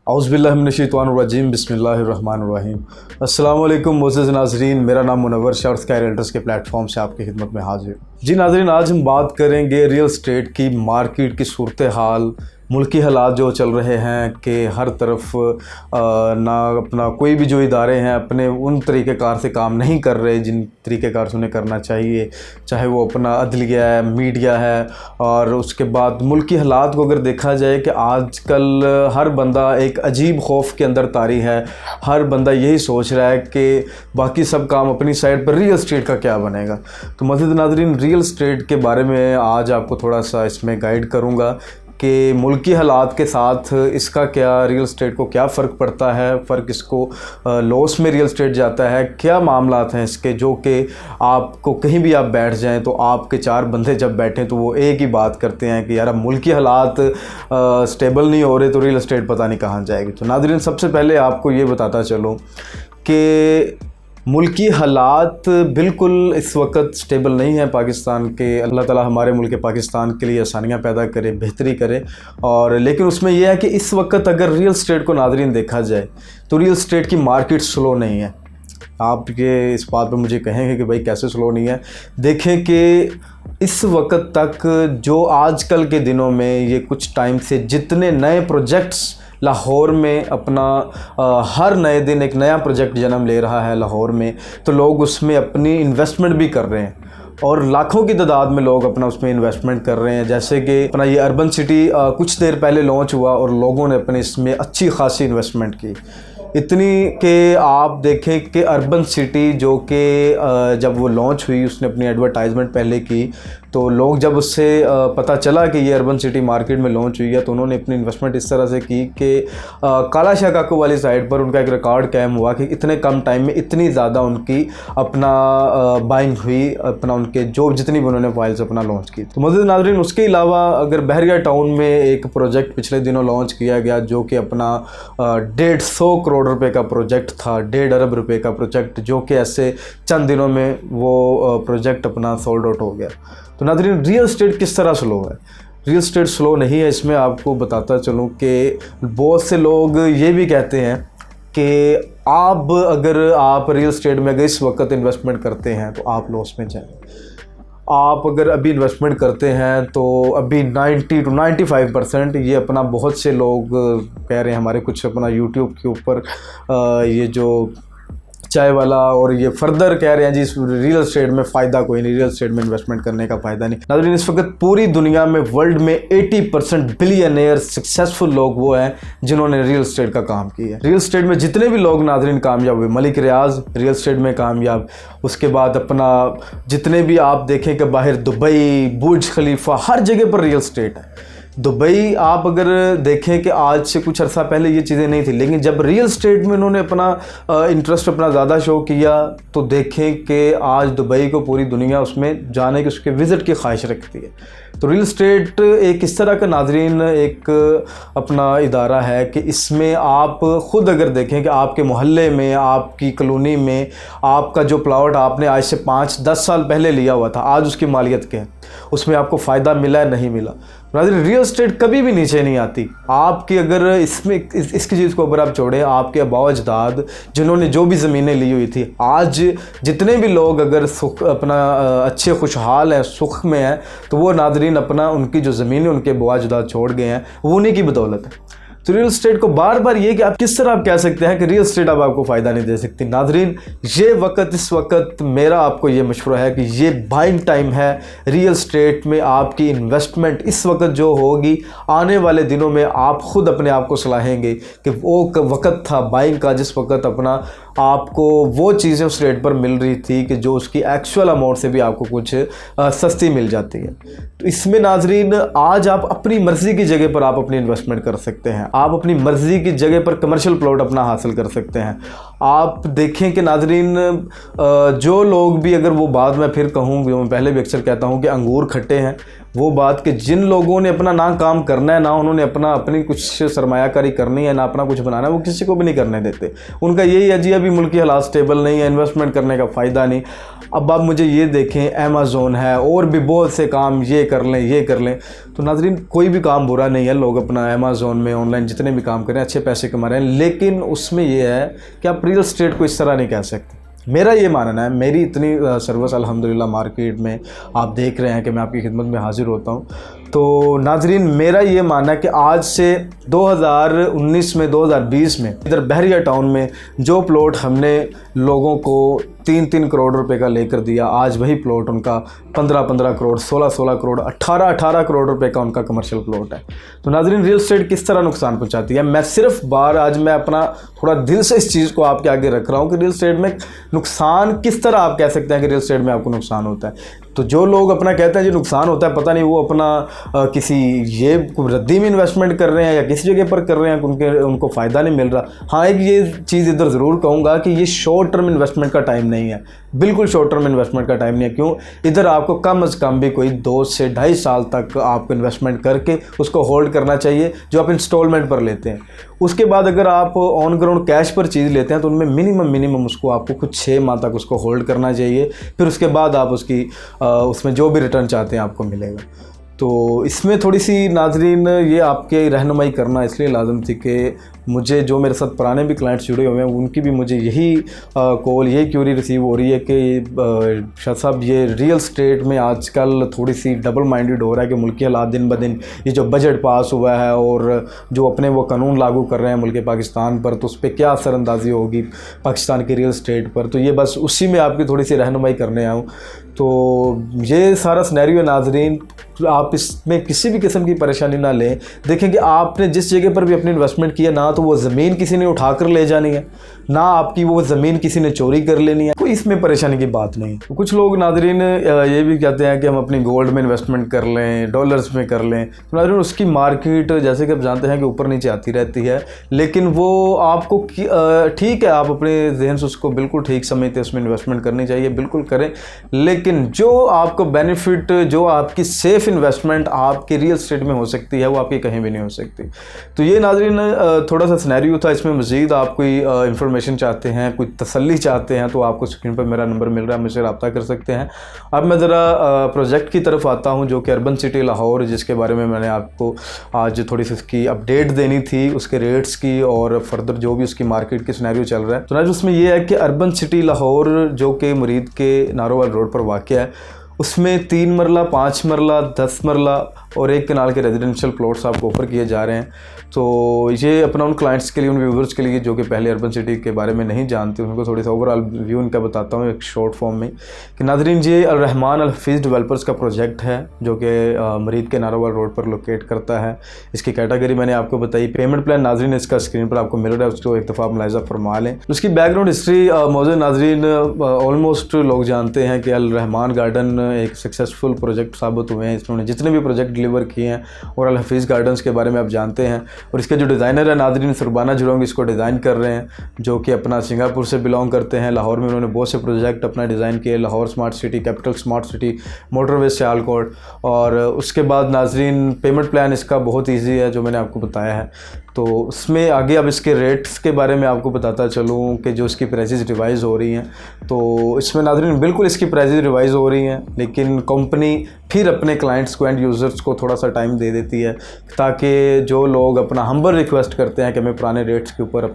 औज़ुबिल्लाहिमिनश्शैतानिर्रजीम बिस्मिल्लाहिर्रहमानिर्रहीम। अस्सलाम वालेकुम मोअज़्ज़ज़ नाज़रीन, मेरा नाम मुनव्वर शाह स्काई रियल्टर्स के प्लेटफॉर्म से आपकी खिदमत में हाजिर। जी नाज़रीन, आज हम बात करेंगे रियल एस्टेट की मार्केट की सूरत हाल, मुल्की हालात जो चल रहे हैं कि हर तरफ ना अपना कोई भी जो इदारे हैं अपने उन तरीक़ेकार से काम नहीं कर रहे जिन तरीक़ेकार से उन्हें करना चाहिए, चाहे वो अपना अदलिया है, मीडिया है। और उसके बाद मुल्की हालात को अगर देखा जाए कि आजकल हर बंदा एक अजीब खौफ के अंदर तारी है। हर बंदा यही सोच रहा है कि बाकी सब काम अपनी साइड पर, रियल एस्टेट का क्या बनेगा। तो मज़ीद नाज़रीन, रियल एस्टेट के बारे में आज आपको थोड़ा सा इसमें गाइड करूँगा कि मुल्की हालात के साथ इसका क्या, रियल एस्टेट को क्या फ़र्क पड़ता है, फ़र्क इसको लॉस में रियल एस्टेट जाता है, क्या मामलात हैं इसके, जो कि आपको कहीं भी आप बैठ जाएं तो आपके चार बंदे जब बैठें तो वो एक ही बात करते हैं कि यार अब मुल्की हालात स्टेबल नहीं हो रहे तो रियल एस्टेट पता नहीं कहाँ जाएगी। तो नाज़रीन, सबसे पहले आपको ये बताता चलो कि मुल्की हालात बिल्कुल इस वक्त स्टेबल नहीं है पाकिस्तान के। अल्लाह ताला हमारे मुल्क पाकिस्तान के लिए आसानियाँ पैदा करे, बेहतरी करे। और लेकिन उसमें यह है कि इस वक्त अगर रियल एस्टेट को नाज़रीन देखा जाए तो रियल एस्टेट की मार्केट स्लो नहीं है। आप ये इस बात पर मुझे कहेंगे कि भाई कैसे स्लो नहीं है। देखें कि इस वक्त तक जो आजकल के दिनों में ये कुछ टाइम से जितने नए प्रोजेक्ट्स लाहौर में अपना हर नए दिन एक नया प्रोजेक्ट जन्म ले रहा है लाहौर में, तो लोग उसमें अपनी इन्वेस्टमेंट भी कर रहे हैं और लाखों की तादाद में लोग अपना उसमें इन्वेस्टमेंट कर रहे हैं। जैसे कि अपना ये अर्बन सिटी कुछ देर पहले लॉन्च हुआ और लोगों ने अपने इसमें अच्छी खासी इन्वेस्टमेंट की, इतनी कि आप देखें कि अर्बन सिटी जो कि जब वो लॉन्च हुई उसने अपनी एडवर्टाइजमेंट पहले की, तो लोग जब उससे पता चला कि ये अर्बन सिटी मार्केट में लॉन्च हुई है तो उन्होंने अपनी इन्वेस्टमेंट इस तरह से की कि काला शाह काकू वाली साइड पर उनका एक रिकॉर्ड कायम हुआ कि इतने कम टाइम में इतनी ज़्यादा उनकी अपना बाइंग हुई, अपना उनके जो जितनी भी उन्होंने फाइल्स अपना लॉन्च की। तो मज़ीद नाज़रीन, उसके अलावा अगर बहरिया टाउन में एक प्रोजेक्ट पिछले दिनों लॉन्च किया गया जो कि अपना 150 करोड़ रुपए का प्रोजेक्ट था, 1.5 अरब रुपए का प्रोजेक्ट, जो कि ऐसे चंद दिनों में वो प्रोजेक्ट अपना सोल्ड आउट हो गया। तो नाज़रीन, रियल एस्टेट किस तरह स्लो है? रियल एस्टेट स्लो नहीं है। इसमें आपको बताता चलूँ कि बहुत से लोग ये भी कहते हैं कि अगर आप रियल एस्टेट में अगर इस वक्त इन्वेस्टमेंट करते हैं तो आप लॉस में जाएं। आप अगर अभी इन्वेस्टमेंट करते हैं तो अभी 90 to 95% ये अपना बहुत से लोग कह रहे हैं, हमारे कुछ अपना यूट्यूब के ऊपर ये जो चाय वाला और ये फर्दर कह रहे हैं जी रियल एस्टेट में फ़ायदा कोई नहीं, रियल एस्टेट में इन्वेस्टमेंट करने का फ़ायदा नहीं। नाज़रीन, इस वक्त पूरी दुनिया में वर्ल्ड में 80% बिलियनियर सक्सेसफुल लोग वो हैं जिन्होंने रियल एस्टेट का काम किया है। रियल एस्टेट में जितने भी लोग नाज़रीन कामयाब हुए, मलिक रियाज रियल एस्टेट में कामयाब, उसके बाद अपना जितने भी आप देखें कि बाहर दुबई, बुर्ज खलीफा, हर जगह पर रियल एस्टेट है। दुबई आप अगर देखें कि आज से कुछ अर्सा पहले ये चीज़ें नहीं थी, लेकिन जब रियल एस्टेट में उन्होंने अपना इंटरेस्ट अपना ज़्यादा शो किया तो देखें कि आज दुबई को पूरी दुनिया उसमें जाने की, उसके विज़िट की ख्वाहिश रखती है। तो रियल एस्टेट एक इस तरह का नाज़रीन एक अपना इदारा है कि इसमें आप ख़ुद अगर देखें कि आपके मोहल्ले में, आपकी कॉलोनी में आपका जो प्लॉट आपने आज से 5-10 साल पहले लिया हुआ था, आज उसकी मालियत क्या है, उसमें आपको फ़ायदा मिला है नहीं मिला। नाज़रीन, रियल एस्टेट कभी भी नीचे नहीं आती। आपकी अगर इसमें इसकी चीज़ को अगर आप छोड़ें, आपके आबाओ अजदाद जिन्होंने जो भी ज़मीनें ली हुई थी, आज जितने भी लोग अगर सुख अपना अच्छे खुशहाल हैं, सुख में हैं, तो वो नाज़रीन अपना उनकी जो ज़मीनें उनके आबाओ अजदाद छोड़ गए हैं वो उन्हीं की बदौलत है। तो रियल एस्टेट को बार बार ये कि आप किस तरह आप कह सकते हैं कि रियल एस्टेट अब आपको फ़ायदा नहीं दे सकती। नाज़रीन, ये वक्त इस वक्त मेरा आपको ये मशवरा है कि ये बाइंग टाइम है। रियल एस्टेट में आपकी इन्वेस्टमेंट इस वक्त जो होगी, आने वाले दिनों में आप ख़ुद अपने आप को सलाहेंगे कि वो वक्त था बाइंग का जिस वक्त अपना आपको वो चीज़ें उस रेट पर मिल रही थी कि जो उसकी एक्चुअल अमाउंट से भी आपको कुछ सस्ती मिल जाती है। तो इसमें नाज़रीन आज आप अपनी मर्ज़ी की जगह पर आप अपनी इन्वेस्टमेंट कर सकते हैं। आप अपनी मर्ज़ी की जगह पर कमर्शियल प्लॉट अपना हासिल कर सकते हैं। आप देखें कि नाजरीन जो लोग भी, अगर वो बात मैं फिर कहूँ, मैं पहले भी अक्सर कहता हूँ कि अंगूर खट्टे हैं, वो बात कि जिन लोगों ने अपना ना काम करना है, ना उन्होंने अपनी कुछ सरमायाकारी करनी है, ना अपना कुछ बनाना है, वो किसी को भी नहीं करने देते। उनका यही है जी अभी मुल्की हालात स्टेबल नहीं है, इन्वेस्टमेंट करने का फ़ायदा नहीं। अब आप मुझे ये देखें, अमेज़ोन है और भी बहुत से काम, ये कर लें ये कर लें। तो नाज़रीन कोई भी काम बुरा नहीं है, लोग अपना अमेज़ोन में ऑनलाइन जितने भी काम करें अच्छे पैसे कमा रहे हैं, लेकिन उसमें ये है कि आप रियल एस्टेट को इस तरह नहीं कह सकते। मेरा ये मानना है, मेरी इतनी सर्विस अल्हम्दुलिल्लाह मार्केट में आप देख रहे हैं कि मैं आपकी खिदमत में हाज़िर होता हूँ। तो नाजरीन मेरा ये मानना है कि आज से 2019 में 2020 में इधर बहरिया टाउन में जो प्लॉट हमने लोगों को 3-3 करोड़ रुपए का लेकर दिया, आज वही प्लॉट उनका 15-15 करोड़, 16-16 करोड़, 18-18 करोड़ रुपए का उनका कमर्शियल प्लॉट है। तो नाजरीन रियल एस्टेट किस तरह नुकसान पहुंचाती है, मैं सिर्फ आज मैं अपना थोड़ा दिल से इस चीज़ को आपके आगे रख रहा हूँ कि रियल एस्टेट में नुकसान किस तरह आप कह सकते हैं कि रियल एस्टेट में आपको नुकसान होता है। तो जो लोग अपना कहते हैं जी नुकसान होता है, पता नहीं वो अपना किसी ये रद्दी में इन्वेस्टमेंट कर रहे हैं या किसी जगह पर कर रहे हैं, उनको फ़ायदा नहीं मिल रहा। हाँ, एक ये चीज़ इधर ज़रूर कहूँगा कि ये शॉर्ट टर्म इन्वेस्टमेंट का टाइम नहीं है, बिल्कुल शॉर्ट टर्म इन्वेस्टमेंट का टाइम नहीं है। क्यों? इधर आपको कम अज़ कम भी कोई 2 से 2.5 साल तक आपको इन्वेस्टमेंट करके उसको होल्ड करना चाहिए, जो आप इंस्टॉलमेंट पर लेते हैं। उसके बाद अगर आप ऑन ग्राउंड कैश पर चीज़ लेते हैं तो उनमें मिनिमम उसको आपको कुछ 6 माह तक उसको होल्ड करना चाहिए, फिर उसके बाद आप उसमें जो भी रिटर्न चाहते हैं आपको मिलेगा। तो इसमें थोड़ी सी नाजरीन ये आपके रहनुमाई करना इसलिए लाजम थी कि मुझे जो मेरे साथ पुराने भी क्लाइंट्स जुड़े हुए हैं उनकी भी मुझे यही कॉल, यही क्यूरी रिसीव हो रही है कि शाह साहब ये रियल स्टेट में आजकल थोड़ी सी डबल माइंडेड हो रहा है कि मुल्की हालात दिन ब दिन, ये जो बजट पास हुआ है और जो अपने वो कानून लागू कर रहे हैं मुल्क पाकिस्तान पर, तो उस पर क्या असरअंदाजी होगी पाकिस्तान के रियल स्टेट पर। तो ये बस उसी में आपकी थोड़ी सी रहनुमाई करने आऊँ। तो ये सारा सिनेरियो नाजरीन, आप इसमें किसी भी किस्म की परेशानी ना लें। देखें कि आपने जिस जगह पर भी अपनी इन्वेस्टमेंट किया, ना तो वो ज़मीन किसी ने उठा कर ले जानी है, ना आपकी वो ज़मीन किसी ने चोरी कर लेनी है, कोई इसमें परेशानी की बात नहीं। तो कुछ लोग नाजरीन ये भी कहते हैं कि हम अपनी गोल्ड में इन्वेस्टमेंट कर लें, डॉलर्स में कर लें। तो नाजरीन उसकी मार्केट जैसे कि आप जानते हैं कि ऊपर नीचे आती रहती है, लेकिन वो आपको ठीक है, आप अपने जहन से उसको बिल्कुल ठीक समझते हैं, उसमें इन्वेस्टमेंट करनी चाहिए, बिल्कुल करें, लेकिन जो आपको बेनिफिट, जो आपकी सेफ़ इन्वेस्टमेंट आपकी रियल स्टेट में हो सकती है, वो आपकी कहीं भी नहीं हो सकती। तो ये नाजरीन थोड़ा सा सिनेरियो था। इसमें मज़ीद आप कोई इन्फॉर्मेशन चाहते हैं, कोई तसल्ली चाहते हैं, तो आपको स्क्रीन पर मेरा नंबर मिल रहा है, मुझसे रब्ता कर सकते हैं। अब मैं ज़रा प्रोजेक्ट की तरफ आता हूँ जो कि अर्बन सिटी लाहौर, जिसके बारे में मैंने आपको आज थोड़ी सी उसकी अपडेट देनी थी, उसके रेट्स की और फर्दर जो भी उसकी मार्केट की सिनेरियो चल रहा है। तो नाज़रीन उसमें यह है कि अर्बन सिटी लाहौर जो कि मुरीद के नारोवाल रोड पर वाक़ है, उसमें 3 मरला, 5 मरला, 10 मरला और 1 कनाल के रेजिडेंशियल प्लॉट्स आपको ऑफर किए जा रहे हैं। तो ये अपना उन क्लाइंट्स के लिए, उन व्यूवर्स के लिए जो कि पहले अर्बन सिटी के बारे में नहीं जानते, उनको थोड़ी सा ओवरऑल व्यू इनका बताता हूँ एक शॉर्ट फॉर्म में कि नाजरीन ये अल रहमान अल हफीज़ डेवलपर्स का प्रोजेक्ट है जो कि मरीद के नारोवाल रोड पर लोकेट करता है। इसकी कैटेगरी मैंने आपको बताई। पेमेंट प्लान नाजरीन इसका स्क्रीन पर आपको मिल रहा है, उसको एक दफ़ा मुलाहिज़ा फरमा लें। उसकी बैकग्राउंड हिस्ट्री मौजूद नाजरीन ऑलमोस्ट लोग जानते हैं कि अल रहमान गार्डन एक सक्सेसफुल प्रोजेक्ट साबित हुए हैं। इसमें जितने भी प्रोजेक्ट डिलीवर किए हैं, और अल हफीज़ गार्डन्स के बारे में आप जानते हैं। और इसके जो डिज़ाइनर है नाजरीन सुरबाना जुरोंग इसको डिज़ाइन कर रहे हैं, जो कि अपना सिंगापुर से बिलोंग करते हैं। लाहौर में उन्होंने बहुत से प्रोजेक्ट अपना डिज़ाइन किए, Lahore smart city, capital smart city, motorway Sialkot. और उसके बाद नाजरीन पेमेंट प्लान इसका बहुत ईजी है जो मैंने आपको बताया है। तो उसमें आगे अब इसके रेट्स के बारे में आपको बताता चलूँ कि जो इसकी प्राइसेस रिवाइज़ हो रही हैं। तो इसमें नाज़रीन बिल्कुल इसकी प्राइसेस रिवाइज़ हो रही हैं, लेकिन कंपनी फिर अपने क्लाइंट्स को, एंड यूज़र्स को थोड़ा सा टाइम दे देती है ताकि जो लोग अपना हम्बर रिक्वेस्ट करते हैं कि हमें पुराने रेट्स के ऊपर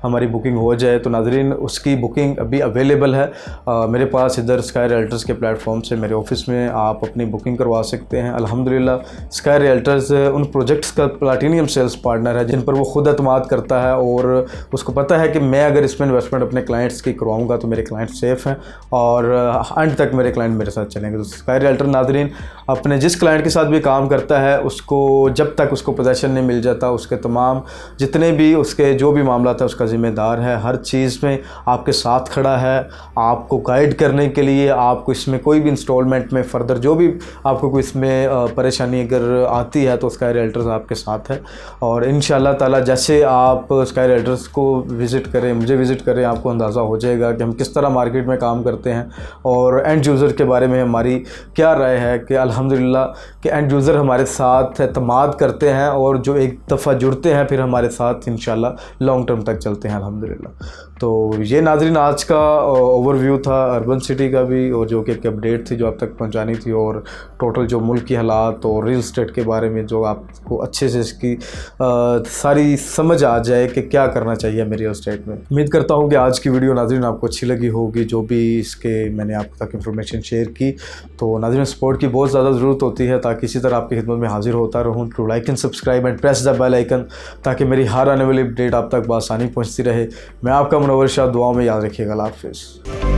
हमारी बुकिंग हो जाए। तो नाज़रीन उसकी बुकिंग अभी अवेलेबल है मेरे पास इधर स्काई रियल्टर्स के प्लेटफॉर्म से, मेरे ऑफिस में आप अपनी बुकिंग करवा सकते हैं। अल्हम्दुलिल्लाह स्काई रियल्टर्स उन प्रोजेक्ट्स का प्लैटिनियम सेल्स पार्टनर है जिन पर वो खुद एतमाद करता है और उसको पता है कि मैं अगर इसमें इन्वेस्टमेंट अपने क्लाइंट्स की करवाऊंगा तो मेरे क्लाइंट सेफ़ हैं और अंत तक मेरे क्लाइंट मेरे साथ चलेंगे। तो स्काई रियल्टर नाजरीन अपने जिस क्लाइंट के साथ भी काम करता है उसको जब तक उसको पोजेसन नहीं मिल जाता, उसके तमाम जितने भी उसके जो भी मामला था उसका ज़िम्मेदार है। हर चीज़ में आपके साथ खड़ा है, आपको गाइड करने के लिए। आपको इसमें कोई भी इंस्टॉलमेंट में फर्दर जो भी आपको कोई इसमें परेशानी अगर आती है तो स्काई रियल्टर्स आपके साथ है और इंशाल्लाह अल्लाह ताला जैसे आप स्काई रियल्टर्स को विज़िट करें, मुझे विज़िट करें, आपको अंदाज़ा हो जाएगा कि हम किस तरह मार्केट में काम करते हैं और एंड यूज़र के बारे में हमारी क्या राय है कि अल्हम्दुलिल्लाह कि एंड यूज़र हमारे साथ एतमाद करते हैं और जो एक दफ़ा जुड़ते हैं फिर हमारे साथ इंशाल्लाह लॉन्ग टर्म तक चलते हैं अल्हम्दुलिल्लाह। तो ये नाज़रीन आज का ओवरव्यू था अर्बन सिटी का भी, और जो कि एक अपडेट थी जो आप तक पहुंचानी थी, और टोटल जो मुल्क की हालात और रियल स्टेट के बारे में जो आपको अच्छे से इसकी सारी समझ आ जाए कि क्या करना चाहिए हमें रियल स्टेट में। उम्मीद करता हूँ कि आज की वीडियो नाज़रीन आपको अच्छी लगी होगी, जो भी इसके मैंने आप तक इंफॉर्मेशन शेयर की। तो नाज़रीन सपोर्ट की बहुत ज़्यादा ज़रूरत होती है ताकि इसी तरह आपकी खिदमत में हाजिर होता रहूँ। To like and subscribe and press the bell icon ताकि मेरी हर आने वाली अपडेट आप तक बआसानी पहुँचती रहे। मैं आपका मुनव्वर शाह, दुआओं में याद रखिएगा। अल्लाह हाफ़िज़।